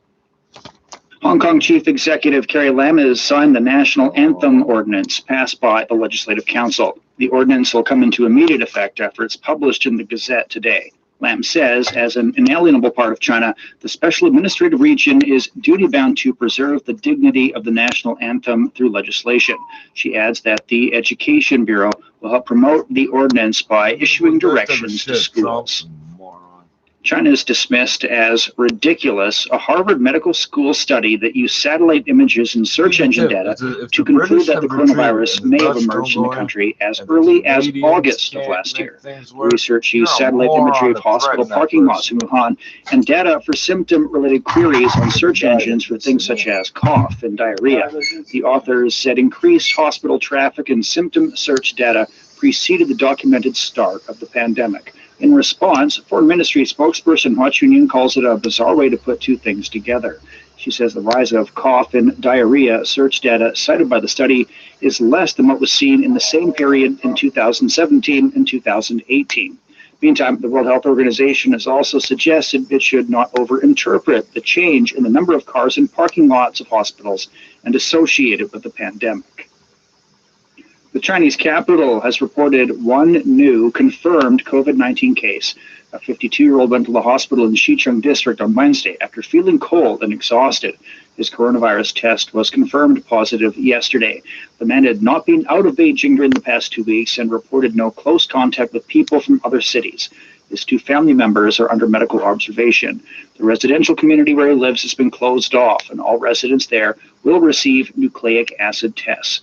Speaker 18: Hong Kong Chief Executive Carrie Lam has signed the National Anthem Ordinance passed by the Legislative Council. The ordinance will come into immediate effect after it's published in the Gazette today. Lam says, as an inalienable part of China, the special administrative region is duty-bound to preserve the dignity of the national anthem through legislation. She adds that the Education Bureau will help promote the ordinance by issuing directions to schools. China has dismissed as ridiculous a Harvard Medical School study that used satellite images and search engine data to conclude that the coronavirus may have emerged in the country as early as August of last year. The research used satellite imagery of hospital parking lots in Wuhan and data for symptom-related queries on search engines for things such as cough and diarrhea. The authors said increased hospital traffic and symptom search data preceded the documented start of the pandemic. In response, Foreign Ministry spokesperson Hua Chunying calls it a bizarre way to put two things together. She says the rise of cough and diarrhea search data cited by the study is less than what was seen in the same period in 2017 and 2018. Meantime, the World Health Organization has also suggested it should not overinterpret the change in the number of cars in parking lots of hospitals and associated with the pandemic. The Chinese capital has reported one new confirmed COVID-19 case. A 52-year-old went to the hospital in Xicheng district on Wednesday after feeling cold and exhausted. His coronavirus test was confirmed positive yesterday. The man had not been out of Beijing during the past 2 weeks and reported no close contact with people from other cities. His two family members are under medical observation. The residential community where he lives has been closed off, and all residents there will receive nucleic acid tests.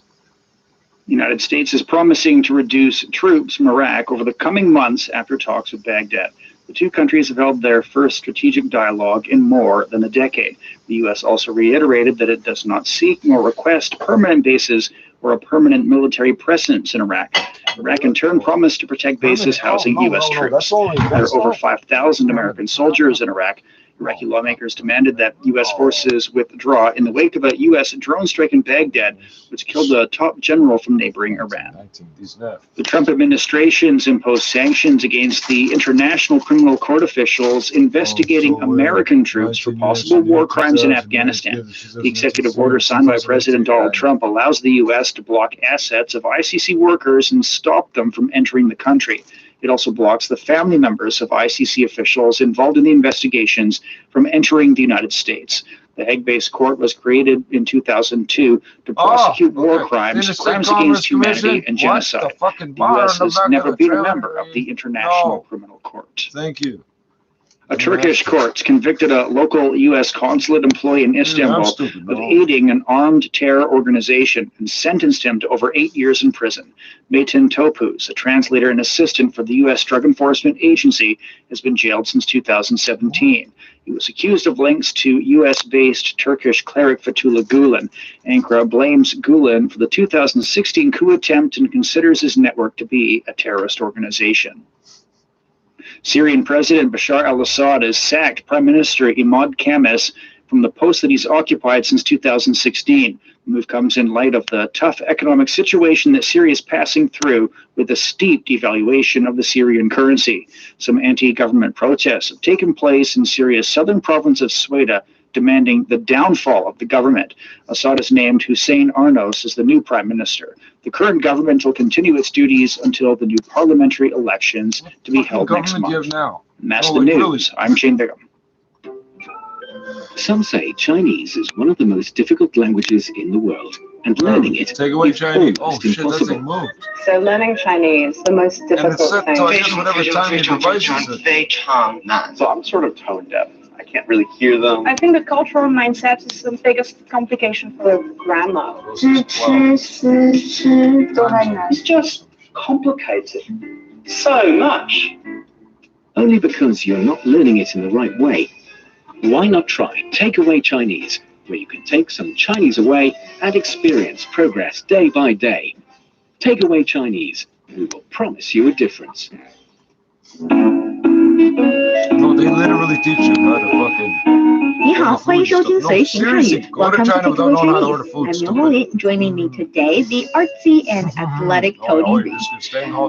Speaker 18: The United States is promising to reduce troops from Iraq over the coming months after talks with Baghdad. The two countries have held their first strategic dialogue in more than a decade. The U.S. also reiterated that it does not seek nor request permanent bases or a permanent military presence in Iraq. Iraq in turn promised to protect bases housing U.S. troops. There are over 5,000 American soldiers in Iraq. Iraqi lawmakers demanded that U.S. forces withdraw in the wake of a U.S. drone strike in Baghdad, which killed a top general from neighboring Iran. The Trump administration's imposed sanctions against the International Criminal Court officials investigating American troops for possible war crimes in Afghanistan. The executive order signed by President Donald Trump allows the U.S. to block assets of ICC workers and stop them from entering the country. It also blocks the family members of ICC officials involved in the investigations from entering the United States. The Hague-based court was created in 2002 to prosecute war crimes, crimes against humanity, and genocide. The U.S. has never been a member of the International Criminal Court.
Speaker 3: Thank you.
Speaker 18: A Turkish court convicted a local U.S. consulate employee in Istanbul of aiding an armed terror organization and sentenced him to over 8 years in prison. Metin Topuz, a translator and assistant for the U.S. Drug Enforcement Agency, has been jailed since 2017. He was accused of links to U.S.-based Turkish cleric Fethullah Gulen. Ankara blames Gulen for the 2016 coup attempt and considers his network to be a terrorist organization. Syrian President Bashar al-Assad has sacked Prime Minister Imad Khamis from the post that he's occupied since 2016. The move comes in light of the tough economic situation that Syria is passing through with a steep devaluation of the Syrian currency. Some anti-government protests have taken place in Syria's southern province of Sweda, demanding the downfall of the government. Assad has named Hussein Arnos as the new prime minister. The current government will continue its duties until the new parliamentary elections to be held next month. And that's the news. I'm Shane Bigham.
Speaker 11: Some say Chinese is one of the most difficult languages in the world, and learning it is almost impossible.
Speaker 7: So learning Chinese, the most difficult thing.
Speaker 14: So I'm sort of tone deaf. I can't really hear them.
Speaker 7: I think the cultural mindset is the biggest complication for the grammar.
Speaker 14: It's just complicated so much.
Speaker 11: Only because you're not learning it in the right way. Why not try Takeaway Chinese, where you can take some Chinese away and experience progress day by day. Takeaway Chinese, we will promise you a difference.
Speaker 3: No, they literally teach you how to fucking...
Speaker 12: 你好，欢迎收听随行汉语。Welcome to Takeaway Chinese. I'm Yolin. Joining me today, the artsy and athletic Tony Reed.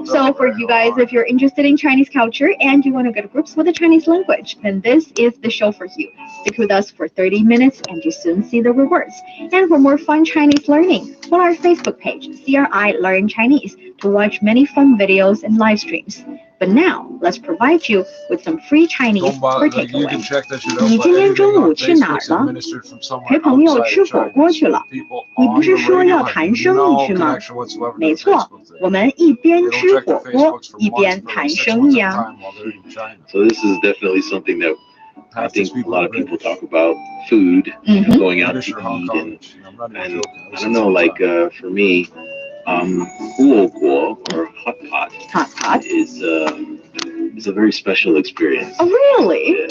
Speaker 12: So for you guys, if you're interested in Chinese culture and you want to get to grips with the Chinese language, then this is the show for you. Stick with us for 30 minutes and you soon see the rewards. And for more fun Chinese learning, follow our Facebook page, CRI Learn Chinese, to watch many fun videos and live streams.
Speaker 15: But now, let's provide you with some free Chinese for takeaway. 你今天中午去哪儿了？陪朋友吃火锅去了。你不是说要谈生意去吗？没错，我们一边吃火锅一边谈生意啊。
Speaker 8: So this is definitely something that I think a lot of people talk about food, going out to eat, and I don't know, like for me, 火锅 or hot pot is a very special experience.
Speaker 15: Oh, really?
Speaker 8: Yeah.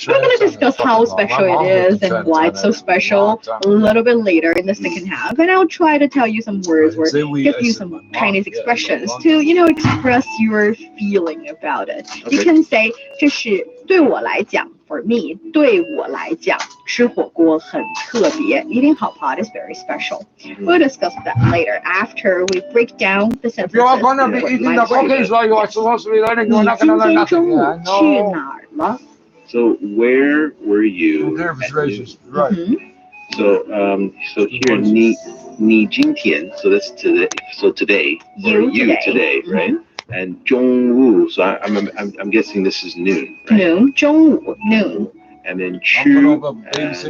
Speaker 15: We're going to discuss how special it is and why it's so special a little bit later in the second half. And I'll try to tell you some words or give you some Chinese expressions to, express your feeling about it. You can say, 这是对我来讲 for me, 对我来讲吃火锅很特别 Eating hot pot is very special. We'll discuss that later after we break down the sentences.
Speaker 3: You're going to be eating the cookies while you are supposed to be learning. You're not going to learn nothing.
Speaker 8: So where were you?
Speaker 3: Right.
Speaker 8: So here, 你今天, so that's today. So today, you today, right? And 中午, so I'm guessing this is noon. Right?
Speaker 15: Noon, 中午 noon.
Speaker 8: And then 去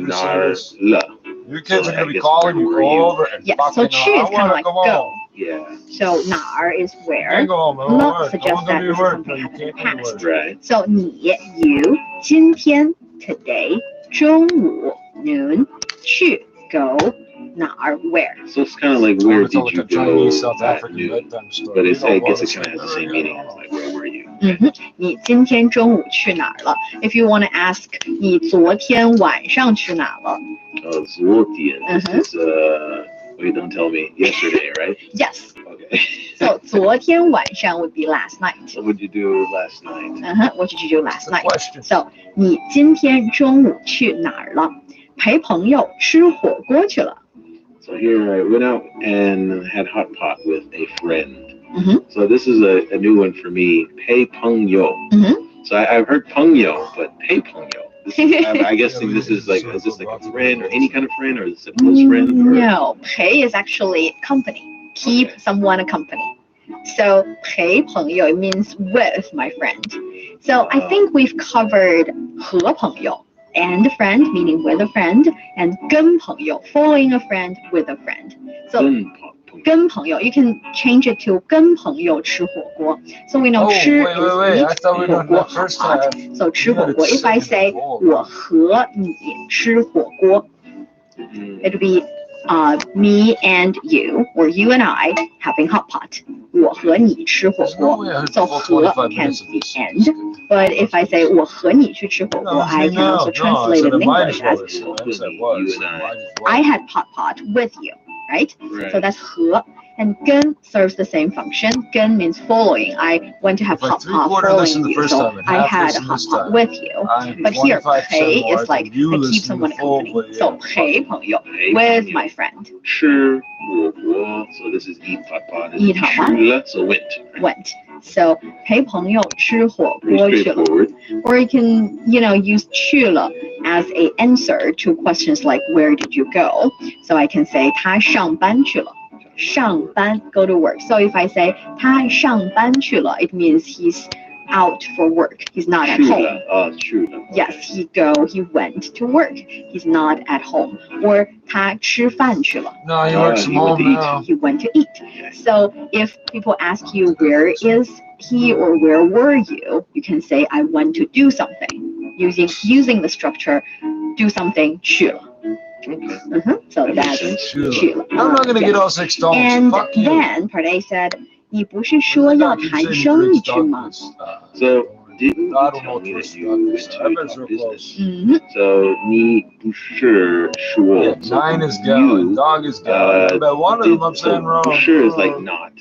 Speaker 8: 哪儿了?
Speaker 3: Your kids are going to be calling you over and
Speaker 15: so 去 is kind of like go.
Speaker 8: Yeah.
Speaker 15: So 哪儿 is where. Lo suggests that this is something happening past.
Speaker 8: Right.
Speaker 15: So 你 you 今天 today 中午 noon 去 go 哪儿 where.
Speaker 8: So it's kind of like where did you go at noon? But I guess it kind of has the same meaning. It's like where were you?
Speaker 15: 你今天中午去哪儿了 If you want to ask 你昨天晚上去哪了
Speaker 8: 昨天 This is wait, don't tell me. Yesterday, right?
Speaker 15: Yes.
Speaker 8: Okay.
Speaker 15: So 昨天晚上 would be last night.
Speaker 8: What would you do last night?
Speaker 15: What did you do last night? So 你今天中午去哪儿了陪朋友吃火锅去了
Speaker 8: So here I went out and had hot pot with a friend. So this is a new one for me. 陪朋友. So I've heard 朋友, but 陪朋友. I guess this is like, is this like a friend or any kind of friend, or is this a close friend? Or?
Speaker 15: No, 陪 is actually company. Keep someone a company. So 陪朋友 it means with my friend. So I think we've covered 和朋友 and friend, meaning with a friend, and 跟朋友 following a friend with a friend. So 跟朋友 you can change it to 跟朋友吃火锅 So we know 吃 is eat 火锅 hot. So 吃火锅 If I say 我和你吃火锅 it would be me and you, or you and I having hot pot. 我和你吃火锅 So 和 can be end. But if I say 我和你去吃火锅 I can also translate it in English as I had pot with you. Right? So that's 和 and 跟 serves the same function. 跟 means following. I went to have hot pot following you, so I had a hot pot with you. But here, 陪 is like I keep someone company. So 陪朋友 with my friend.
Speaker 8: 吃火锅 so this is eat hot pot.
Speaker 15: Eat hot pot.
Speaker 8: 去了 so went.
Speaker 15: Went. So 陪朋友吃火锅去了 Or you can, use 去了 as a answer to questions like where did you go? So I can say 他上班去了上班 go to work. So if I say 他上班去了 it means he's out for work. He's not at home. Yes, he went to work. He's not at home. Or 他吃饭去了
Speaker 3: No, he works from home now.
Speaker 15: He went to eat. So if people ask you where is he or where were you, you can say I went to do something. Using the structure do something 去了 So that's 去了
Speaker 3: I'm not going to get all $6.
Speaker 15: And
Speaker 3: Fuck you.
Speaker 15: then part A said 你不是说要谈生意去吗
Speaker 8: So didn't you tell me that you went to talk business? So 你不是说
Speaker 3: Nine is go and dog is go. But one of them I'm saying wrong.
Speaker 8: 不是 is like not.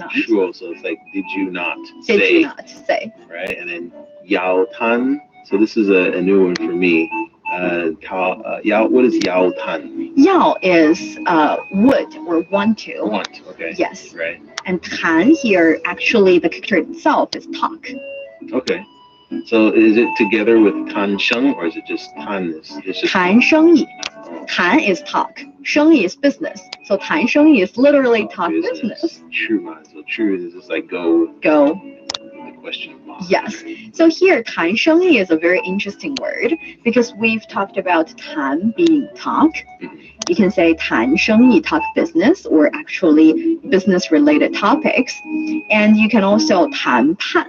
Speaker 8: Sure, so it's like did you not say?
Speaker 15: Did you not say?
Speaker 8: Right, and then 要谈 So this is a new one for me. What is 要谈?
Speaker 15: 要 is would or want to.
Speaker 8: Want, okay.
Speaker 15: Yes.
Speaker 8: Right.
Speaker 15: And 谈 here, actually the character itself is talk.
Speaker 8: Okay. So is it together with 谈生 or is it just 谈? It's just
Speaker 15: 谈生意. 谈 is talk. 生意 is business. So 谈生意 is literally talk business.
Speaker 8: True, so true is just like go.
Speaker 15: Go.
Speaker 8: question mark.
Speaker 15: Yes. So here, 谈生意 is a very interesting word because we've talked about 谈 being talk. You can say 谈生意, talk business, or actually business-related topics. And you can also 谈判.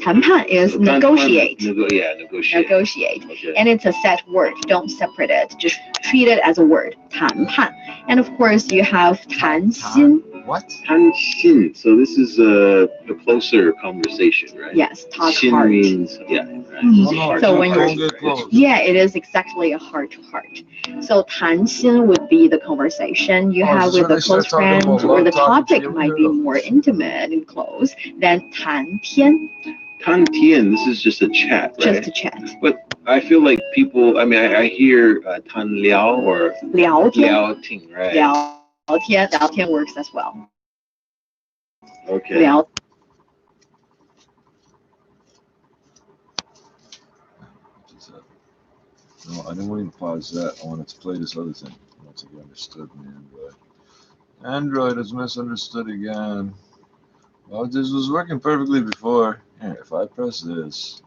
Speaker 15: 谈判 is negotiate. Negotiate.
Speaker 8: Okay.
Speaker 15: And it's a set word. Don't separate it. Just treat it as a word. 谈判. And of course, you have 谈心.
Speaker 3: What?
Speaker 8: 谈心. So this is a closer conversation, right?
Speaker 15: Yes, talk
Speaker 8: Xin
Speaker 15: heart.
Speaker 8: means, yeah. Right.
Speaker 15: Mm. So when
Speaker 3: Don't
Speaker 15: you're,
Speaker 3: get close.
Speaker 15: yeah, it is exactly a heart to heart. So 谈心 would be the conversation you have with a close friend, or the topic might be more intimate and close than 谈天.
Speaker 8: 谈天, this is just a chat, right?
Speaker 15: Just a chat.
Speaker 8: But I feel like people, I mean, I hear 谈聊 or
Speaker 15: 聊天.
Speaker 8: 聊天, right?
Speaker 15: 聊天 works as well.
Speaker 8: Okay.
Speaker 15: 聊.
Speaker 3: No, I didn't want to pause that. I wanted to play this other thing. Once again, understood in Android. Android is misunderstood again. Well, this was working perfectly before. Here, if I press this.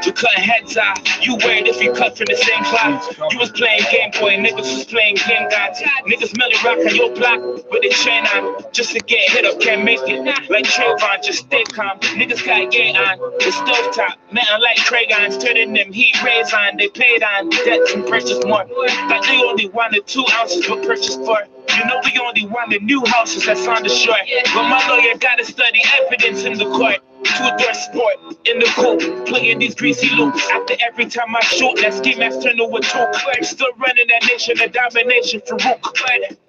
Speaker 17: You cutting heads off, you worried if you cut from the same cloth. You was playing Game Boy, niggas was playing Game Gods. Niggas merely rock on your block with a chain on. Just to get hit up, can't make it. Like Trayvon, just stay calm. Niggas got gay on, with stovetop. Metal like Crayons, turning them heat rays on. They paid on debts and purchased more. Like they only wanted 2 ounces, but purchased 4. You know we only wanted new houses that's on the shore. But my lawyer gotta study evidence in the court. 2-door sport in the coupe, playing these greasy loops. After every time I shoot, that ski mask turn to a toque. Still running that nation of domination for Rook.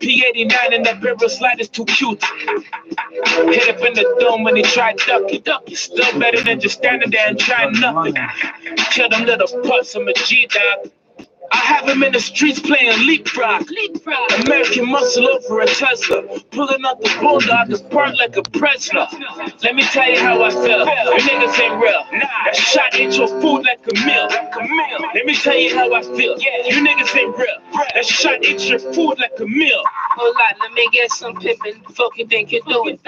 Speaker 17: P89 and that barrel slide is too cute. Hit up in the dome when they try ducky. Still better than just standing there and trying nothing. Kill them little pups, I'm a G-dog. I have him in the streets playing leapfrog. American muscle over a Tesla. Pulling out the bulldog apart like a Presley. Let me tell you how I feel. You niggas ain't real. That shot ain't your food like a meal. Let me tell you how I feel. You niggas ain't real. That shot ain't your food like a meal.
Speaker 19: Hold on, let me get some pimpin'. Fuck you think you're doing?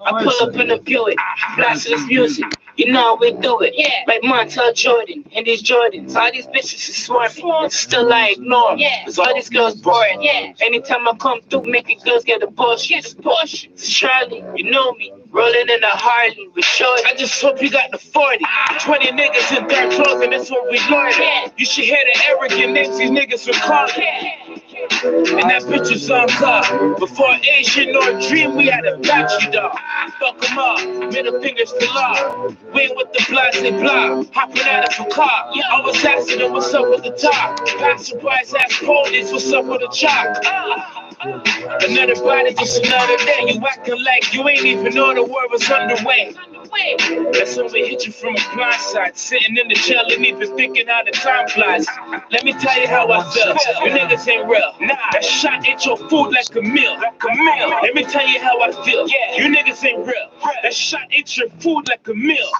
Speaker 19: I pull up in the Buick, blast this music. You know how we do it. Like Montel Jordan and these Jordans. All these bitches is swarming. And still I ignore them. Cause all these girls boring. Anytime I come through, making girls get abortion. Charlie, you know me. Rolling in a Harley with shorty. I just hope you got the 40. 20 niggas in dark clothes and that's what we learned. You should hear the arrogant names these niggas were calling. And that bitch was on call. Before Asian or Dream, we had a battery dog. Fuck them all, middle fingers to law. Win with the blase blah, hopping out of a car. I was asking them what's up with the top. Pass surprise ass police, what's up with the chalk? Another body, just another day. You acting like you ain't even know the war was underway. That's when we hit you from a blind side. Sitting in the jail and even thinking how the time flies. Let me tell you how I feel. You niggas ain't real. That shot ain't your food like a meal. Let me tell you how I feel. You niggas ain't real. That shot ain't your food like a meal.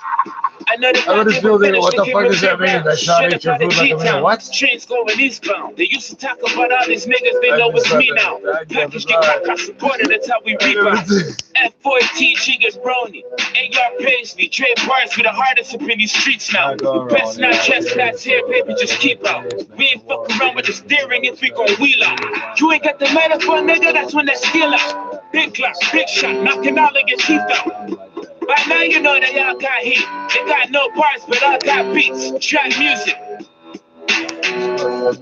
Speaker 19: I know the
Speaker 3: I was building. What the fuck does that mean? That shot ain't your food like a meal. What?
Speaker 17: Trains going eastbound. They used to talk about all these niggas. They know it's me now. Package get crack, I supported. That's how we rebound. F14, get Brony. AR Paisley, Dre Bars, we the hardest up in these streets now. Best not chestnuts here, baby, just keep out. We ain't fuck around with the steering if we gon' wheel out. You ain't got the metaphor, nigga, that's when that skill out. Big clock, big shot, knocking all of your teeth out. By now you know they all got heat. They got no parts, but all got beats. Trap music.
Speaker 3: There's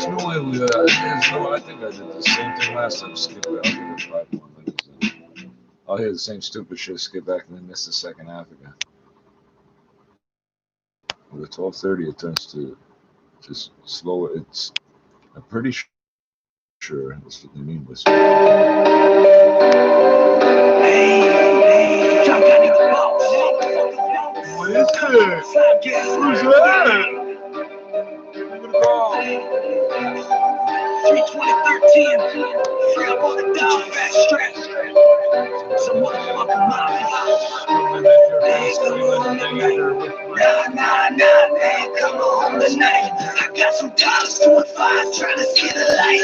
Speaker 3: no way we I think I did the same thing last time. Skip it. I'll give it 5 more minutes. I'll hear the same stupid shit, skip back, and then miss the second half again. With 12:30, it tends to just slow it. I'm pretty sure that's what they mean by slow. What is it? Who's that? I'm gonna call.
Speaker 9: 32013, free up on the dog, fat strap. Some motherfucking mouth. Nah, they ain't coming home tonight. I got some dollars to a five, trying to see the light,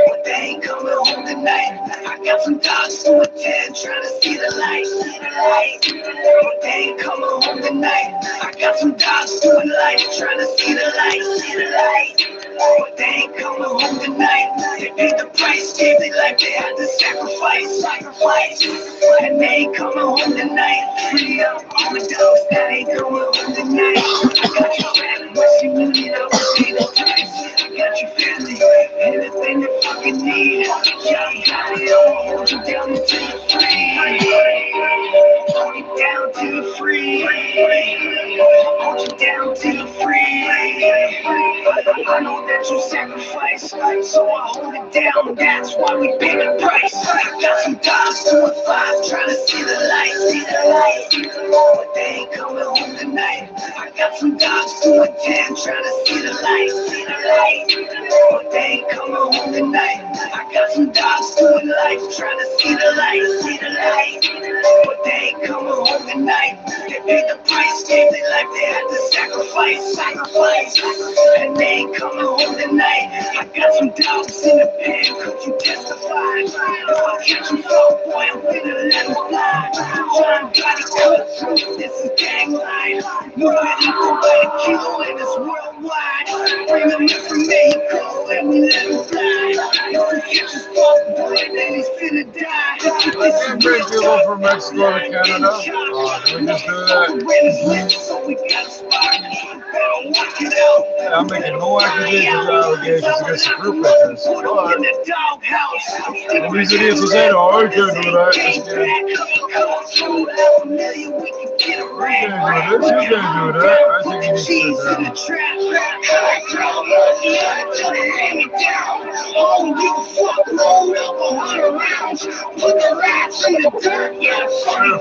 Speaker 9: but they ain't coming home tonight. I got some dollars to a 10, trying to see the light, but they ain't coming home tonight. I got some dollars to a light, trying to see the light, but they ain't coming home tonight. They paid the price, gave their life, they had to sacrifice, and they ain't coming home tonight. Free up all the dogs that ain't coming home tonight. I got your family, Western Union, I will pay the price. I got your family, anything you fucking need. Yeah, I'll hold you down until you're free. Hold you down till you're free. Hold you down till you're free. I know that you sacrifice, so I hold it down. That's why we pay the price. I got some dollars to a five, trying to see the light, but they ain't coming home tonight. I got some dollars to a 10, trying to see the light, but they ain't coming home tonight. I got some dollars to a life, trying to see the light, but they ain't coming home tonight. They paid the price, gave their life, they had to sacrifice, and they ain't coming home tonight. I got some dollars in the pen, could you testify? If I catch them fall, boy, I'm finna let them fly. John body cut through, this is gang life. Moving equal by the kilo and it's worldwide. Bring them in from Mexico and we let them fly. If we catch this fall, boy, then he's finna die. This is
Speaker 3: Bring people from Mexico to Canada. We just do that.
Speaker 9: So we got a spark.
Speaker 3: I'm making no accusations or allegations against the group pickers. But these idiots will say, no, I can't do that. You can't do that. I think you need to sit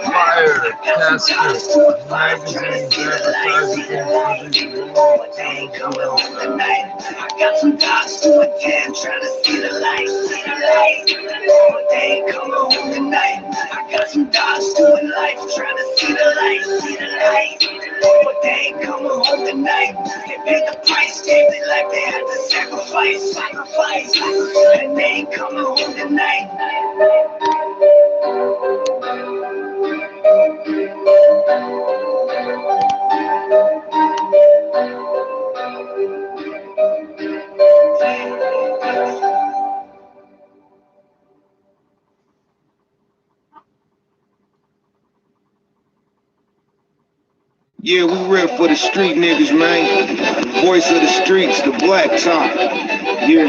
Speaker 3: Fire, casket, magazines, advertising
Speaker 9: I got some dogs to a 10, trying to see the light, but they ain't coming home tonight. I got some dogs to a life, trying to see the light, but they ain't coming home tonight. They paid the price, gave their life, they had to sacrifice, and they ain't coming home tonight.
Speaker 20: Yeah, we rep for the street niggas, man. Voice of the streets, the black top. Yeah,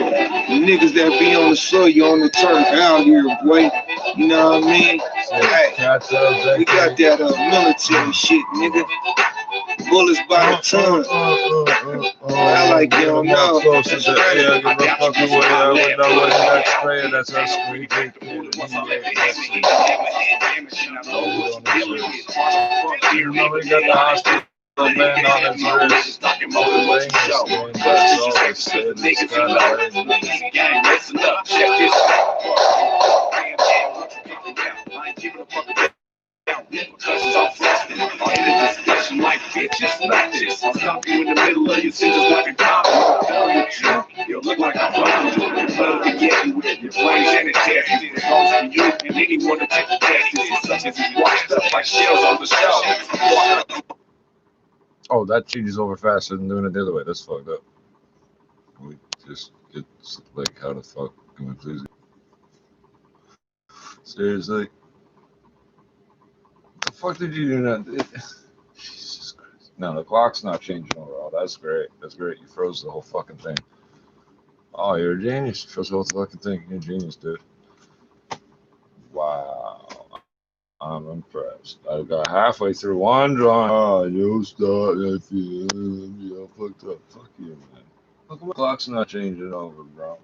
Speaker 20: the niggas that be on the soil, you on the turf out here, boy. You know what I mean? Hey, we got that military shit, nigga. Bullets by the ton. I like you don't know. That's right.
Speaker 3: That's us. We got the hospital man on his wrist. That's all they said. It's got
Speaker 17: like bitches, not this. I'll stop you in the middle of your sentence like a cop. You look like a bomb. Yeah, with your brains and it tears. It goes for you and anyone to take the test. Such as is washed up like shells on the shelf.
Speaker 3: Oh, that changes over faster than doing it the other way. That's fucked up. We just, it's like, how the fuck can we please? Seriously? What the fuck did you do that? Jesus Christ. No, the clock's not changing overall. That's great. That's great. You froze the whole fucking thing. Oh, you're a genius. You froze the whole fucking thing. You're a genius, dude. Wow. I'm impressed. I got halfway through one drawing. Oh, you start that fucked up. Fuck you, man. How come the clock's not changing over, bro?